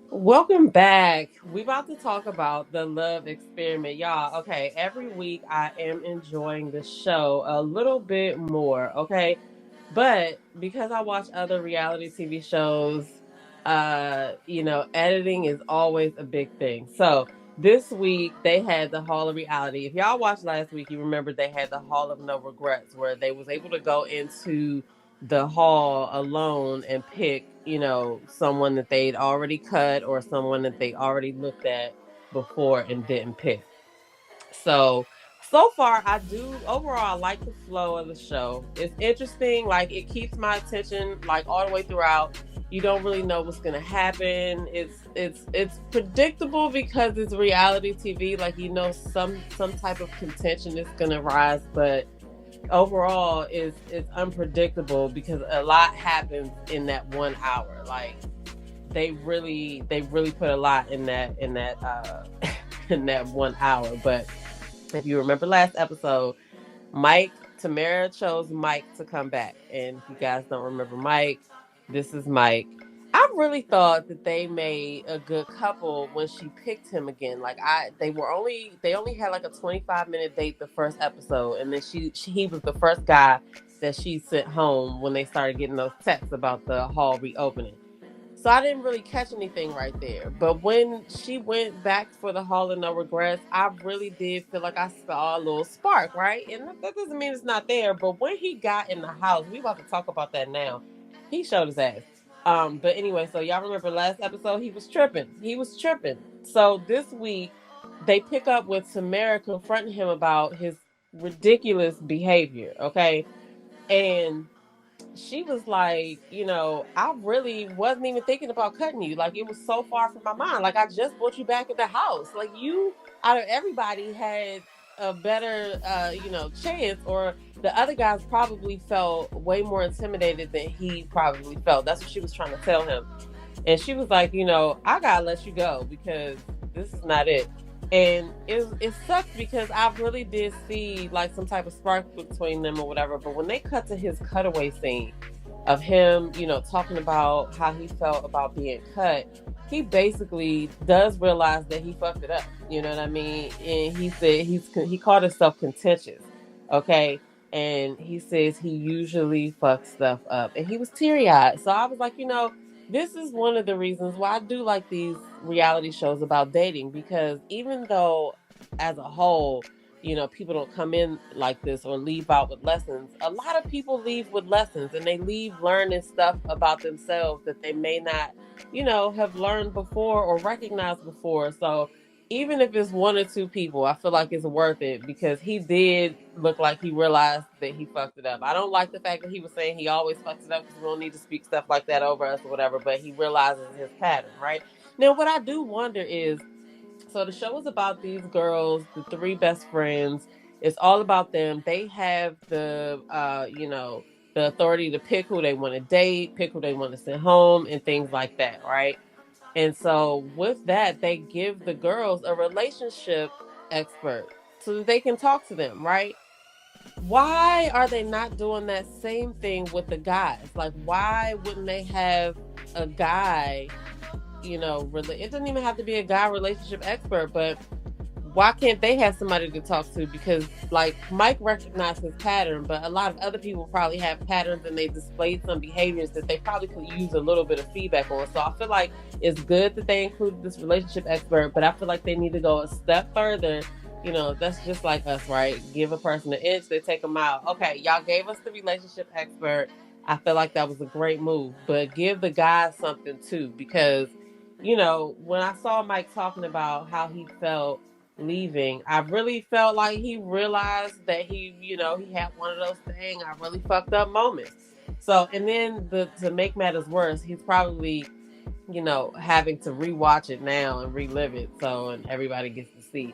Welcome back. We about to talk about the love experiment, y'all. Okay, every week I am enjoying the show a little bit more, okay? But because I watch other reality TV shows, editing is always a big thing. So, this week they had the Hall of Reality. If y'all watched last week, you remember they had the Hall of No Regrets where they was able to go into the hall alone and pick, someone that they'd already cut or someone that they already looked at before and didn't pick. So far I do overall I like the flow of the show. It's interesting, like it keeps my attention like all the way throughout. You don't really know what's gonna happen. It's predictable because it's reality TV. Like some type of contention is gonna rise, but overall it's unpredictable because a lot happens in that 1 hour. Like they really put a lot in that in that 1 hour. But if you remember last episode, Mike Tamara chose Mike to come back. And if you guys don't remember Mike, this is Mike. I really thought that they made a good couple when she picked him again. Like they only had like a 25-minute date the first episode, and then he was the first guy that she sent home when they started getting those texts about the hall reopening. So I didn't really catch anything right there. But when she went back for the Hall of No Regrets, I really did feel like I saw a little spark, right? And that doesn't mean it's not there. But when he got in the house, we about to talk about that now. He showed his ass. But anyway, so y'all remember last episode, he was tripping. He was tripping. So this week, they pick up with Tamara confronting him about his ridiculous behavior, okay? And she was like, I really wasn't even thinking about cutting you. Like, it was so far from my mind. Like, I just brought you back in the house. Like, you, out of everybody, had a better, chance. Or the other guys probably felt way more intimidated than he probably felt. That's what she was trying to tell him. And she was like, I gotta let you go because this is not it. And it sucked because I really did see like some type of spark between them or whatever. But when they cut to his cutaway scene of him, talking about how he felt about being cut, he basically does realize that he fucked it up. You know what I mean? And he said he called himself contentious. Okay. And he says he usually fucks stuff up. And he was teary eyed. So I was like, this is one of the reasons why I do like these reality shows about dating, because even though as a whole, people don't come in like this or leave out with lessons, a lot of people leave with lessons and they leave learning stuff about themselves that they may not, have learned before or recognized before. So even if it's one or two people, I feel like it's worth it because he did look like he realized that he fucked it up. I don't like the fact that he was saying he always fucks it up because we don't need to speak stuff like that over us or whatever, but he realizes his pattern, right? Now, what I do wonder is, so the show is about these girls, the three best friends. It's all about them. They have the authority to pick who they want to date, pick who they want to send home, and things like that, right? And so with that, they give the girls a relationship expert so that they can talk to them, right? Why are they not doing that same thing with the guys? Like, why wouldn't they have a guy, really? It doesn't even have to be a guy relationship expert, but why can't they have somebody to talk to? Because like Mike recognized his pattern, but a lot of other people probably have patterns and they displayed some behaviors that they probably could use a little bit of feedback on. So I feel like it's good that they included this relationship expert, but I feel like they need to go a step further. That's just like us, right? Give a person an inch, they take them out. Okay, y'all gave us the relationship expert. I feel like that was a great move, but give the guys something too, because when I saw Mike talking about how he felt leaving, I really felt like he realized that he had one of those thing I really fucked up moments. So, and then to make matters worse, he's probably, having to rewatch it now and relive it so and everybody gets to see.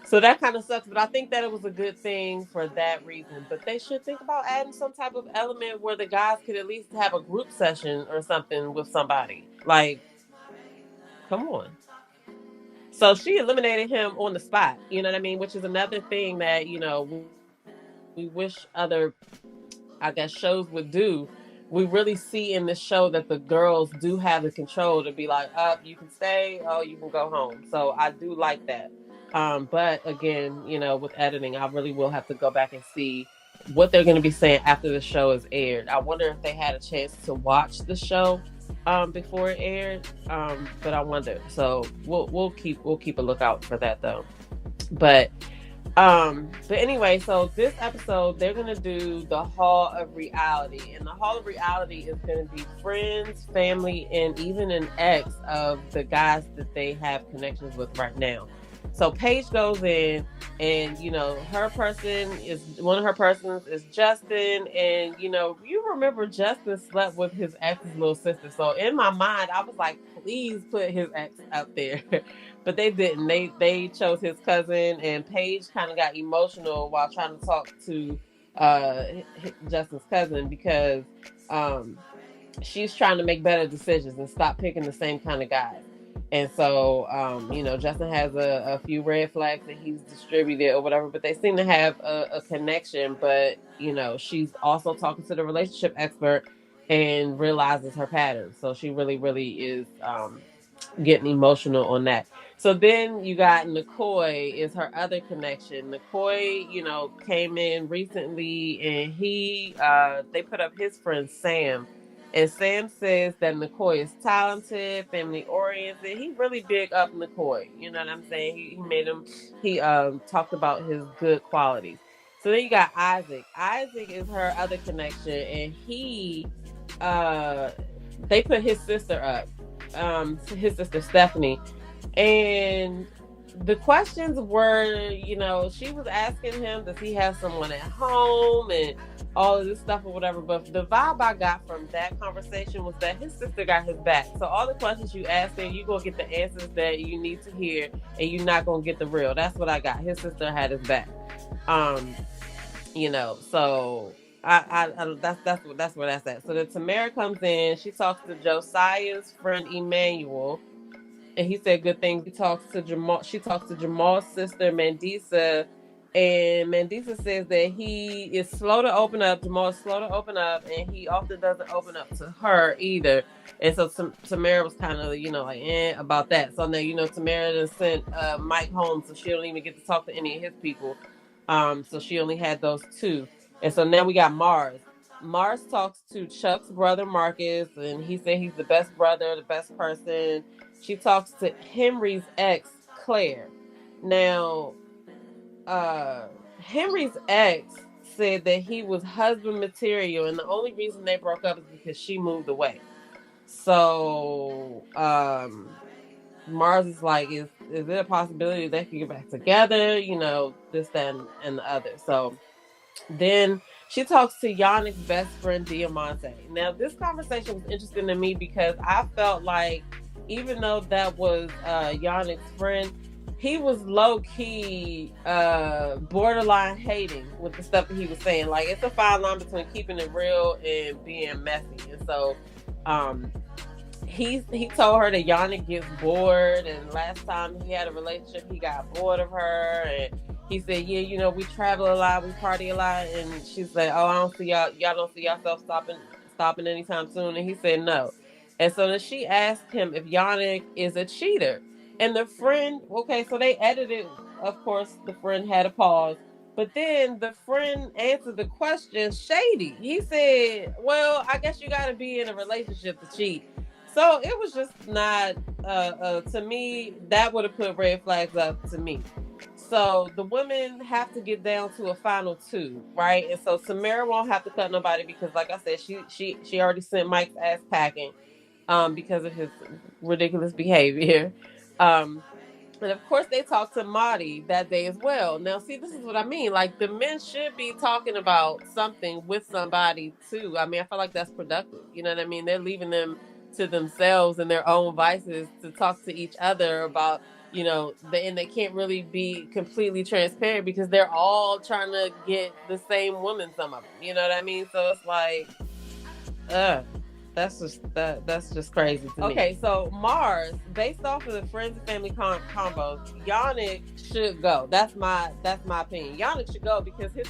So that kind of sucks, but I think that it was a good thing for that reason. But they should think about adding some type of element where the guys could at least have a group session or something with somebody. Like, come on. So she eliminated him on the spot, you know what I mean? Which is another thing that, we wish other, I guess, shows would do. we really see in the show that the girls do have the control to be like, up, you can stay, oh, you can go home. So I do like that. But again, with editing, I really will have to go back and see what they're going to be saying after the show is aired. I wonder if they had a chance to watch the show before it aired. But I wonder. So we'll keep a lookout for that though. But but anyway, so this episode they're gonna do the Hall of Reality, and the Hall of Reality is gonna be friends, family, and even an ex of the guys that they have connections with right now. So Paige goes in, and her person is one of her persons is Justin, and you remember Justin slept with his ex's little sister. So in my mind, I was like, please put his ex up there. But they didn't. They chose his cousin, and Paige kind of got emotional while trying to talk to Justin's cousin because she's trying to make better decisions and stop picking the same kind of guys. And so, Justin has a few red flags that he's distributed or whatever, but they seem to have a connection. But, she's also talking to the relationship expert and realizes her patterns. So she really, really is getting emotional on that. So then you got Nikoi is her other connection. Nikoi, came in recently and they put up his friend Sam. And Sam says that Nikoi is talented, family oriented. He really big up Nikoi. You know what I'm saying? He talked about his good qualities. So then you got Isaac. Isaac is her other connection, and they put his sister up, his sister Stephanie, and the questions were, she was asking him, does he have someone at home and all of this stuff or whatever. But the vibe I got from that conversation was that his sister got his back. So all the questions you ask her, you gonna get the answers that you need to hear, and you're not gonna get the real. That's what I got. His sister had his back. So that's where that's at. So then Tamara comes in. She talks to Josiah's friend Emmanuel, and he said good things. She talks to Jamal's sister Mandisa, and Mandisa says that he is slow to open up. Jamal is slow to open up, and he often doesn't open up to her either. And so Tamara was kind of about that. So now Tamara just sent Mike home, so she don't even get to talk to any of his people. So she only had those two. And so now we got Mars. Mars talks to Chuck's brother Marcus, and he said he's the best brother, the best person. She talks to Henry's ex, Claire. Now, Henry's ex said that he was husband material, and the only reason they broke up is because she moved away. So, Mars is like, is there a possibility they could get back together? This, that, and the other. So then she talks to Yannick's best friend Diamante. Now, this conversation was interesting to me because I felt like even though that was Yannick's friend, he was low-key borderline hating with the stuff that he was saying. Like, it's a fine line between keeping it real and being messy. And so he told her that Yannick gets bored, and last time he had a relationship, he got bored of her, and he said, yeah, we travel a lot, we party a lot, and she's like, oh, I don't see y'all don't see yourself stopping anytime soon, and he said no. And so then she asked him if Yannick is a cheater, and the friend, okay, so they edited, of course, the friend had a pause, but then the friend answered the question shady. He said, well, I guess you got to be in a relationship to cheat. So it was just not, to me, that would have put red flags up to me. So the women have to get down to a final two, right? And so Tamara won't have to cut nobody because, like I said, she already sent Mike's ass packing because of his ridiculous behavior. And of course, they talked to Marty that day as well. Now, see, this is what I mean. Like, the men should be talking about something with somebody, too. I mean, I feel like that's productive. You know what I mean? They're leaving them to themselves and their own vices to talk to each other about, and they can't really be completely transparent because they're all trying to get the same woman, some of them. You know what I mean? So it's like, ugh. That's just crazy to me. Okay, so Mars, based off of the friends and family combos, Yannick should go. That's my opinion. Yannick should go because his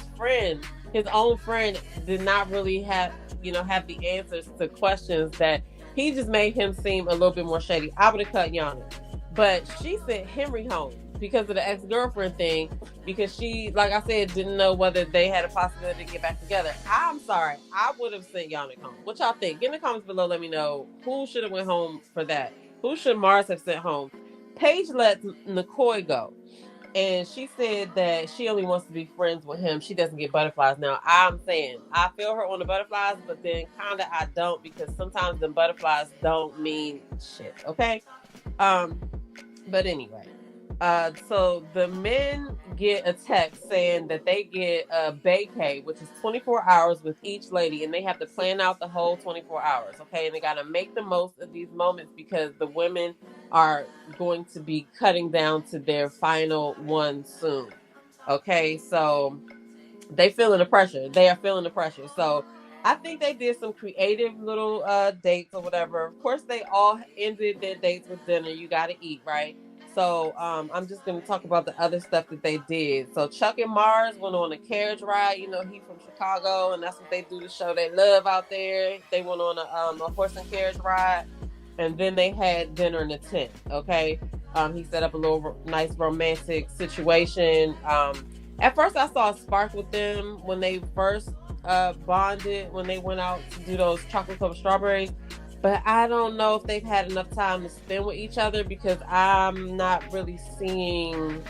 own friend, did not really have the answers to questions that he just made him seem a little bit more shady. I would have cut Yannick, but she sent Henry home because of the ex-girlfriend thing, because she, like I said, didn't know whether they had a possibility to get back together. I'm sorry, I would have sent Yannick home. What y'all think? Get in the comments below, let me know who should have went home for that. Who should Mars have sent home? Paige let Nikoi go, and she said that she only wants to be friends with him. She doesn't get butterflies. Now, I'm saying I feel her on the butterflies, but then kind of I don't, because sometimes the butterflies don't mean shit. Okay. Um, but anyway, so the men get a text saying that they get a vacay, which is 24 hours with each lady, and they have to plan out the whole 24 hours. Okay, and they got to make the most of these moments because the women are going to be cutting down to their final one soon. Okay, so they feeling the pressure. They are feeling the pressure. So I think they did some creative little dates or whatever. Of course, they all ended their dates with dinner. You got to eat, right? So I'm just going to talk about the other stuff that they did. So Chuck and Mars went on a carriage ride. You know, he from Chicago, and that's what they do to show they love out there. They went on a horse and carriage ride, and then they had dinner in a tent. Okay, he set up a little nice romantic situation. At first, I saw a spark with them when they first bonded, when they went out to do those chocolate covered strawberries. But I don't know if they've had enough time to spend with each other, because I'm not really seeing,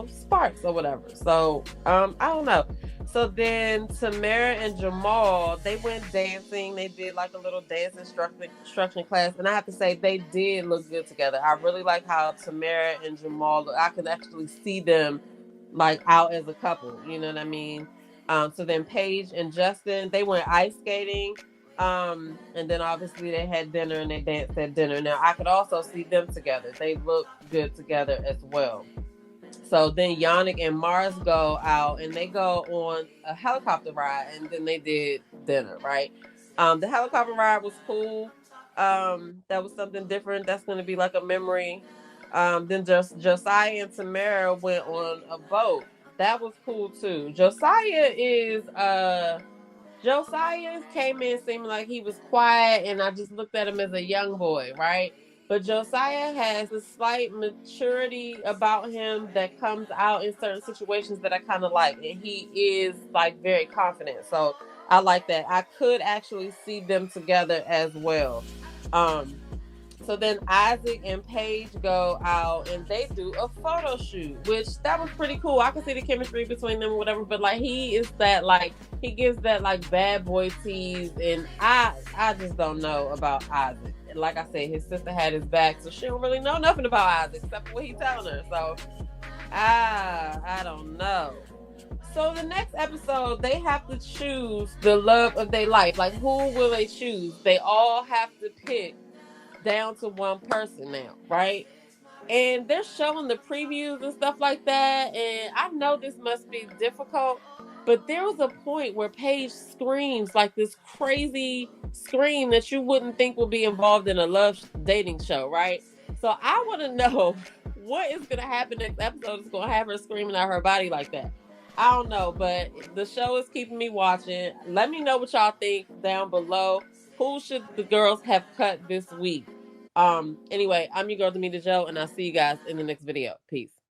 sparks or whatever. So I don't know. So then Tamara and Jamal, they went dancing. They did like a little dance instruction class, and I have to say they did look good together. I really like how Tamara and Jamal look. I could actually see them like out as a couple. You know what I mean? So then Paige and Justin, they went ice skating. And then obviously they had dinner and they danced at dinner. Now I could also see them together. They look good together as well. So then Yannick and Mars go out and they go on a helicopter ride, and then they did dinner, right? The helicopter ride was cool. That was something different. That's going to be like a memory. Then just Josiah and Tamara went on a boat. That was cool too. Josiah came in seeming like he was quiet, and I just looked at him as a young boy, right? But Josiah has a slight maturity about him that comes out in certain situations that I kind of like, and he is like very confident. So I like that. I could actually see them together as well. Um, so then Isaac and Paige go out and they do a photo shoot, which that was pretty cool. I can see the chemistry between them or whatever, but like he gives that like bad boy tease, and I just don't know about Isaac. Like I said, his sister had his back, so she don't really know nothing about Isaac except for what he's telling her. So I don't know. So the next episode, they have to choose the love of their life. Like, who will they choose? They all have to pick down to one person now, right? And they're showing the previews and stuff like that. And I know this must be difficult, but there was a point where Paige screams like this crazy scream that you wouldn't think would be involved in a love dating show, right? So I want to know what is going to happen next episode. Is going to have her screaming at her body like that. I don't know, but the show is keeping me watching. Let me know what y'all think down below. Who should the girls have cut this week? Anyway, I'm your girl, Demita Joe, and I'll see you guys in the next video. Peace.